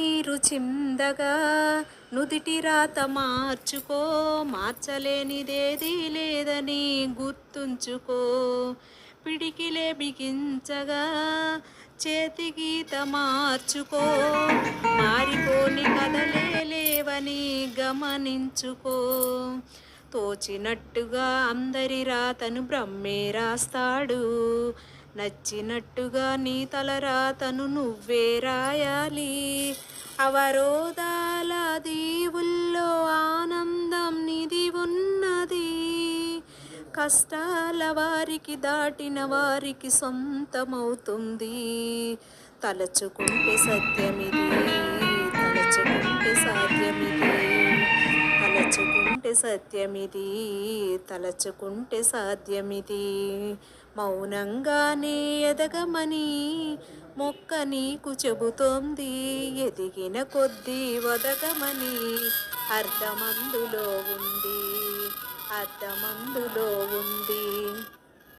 నీరు చిందగా నుదిటి రాత మార్చుకో, మార్చలేనిదేదీ లేదని గుర్తుంచుకో. పిడికిలే బిగించగా చేతి గీత మార్చుకో, మారిపోని కథలే లేవని గమనించుకో. తోచినట్టుగా అందరి రాతను బ్రహ్మే రాస్తాడు, నచ్చినట్టుగా నీ తల రాతను నువ్వే రాయాలి. అవరోధాల దీవుల్లో ఆనందం నిధి ఉన్నది, కష్టాల వారికి దాటిన వారికి సొంతమవుతుంది. తలచుకుంటే సత్యమిది, తలచుకుంటే సాధ్యమిది, తలచుకుంటే సత్యమిది, తలచుకుంటే సాధ్యమిది. మౌనంగానే ఎదగమని మొక్క నీకు చెబుతోంది, ఎదిగిన కొద్దీ వదగమని అర్థమందులో ఉంది, అర్థమందులో ఉంది.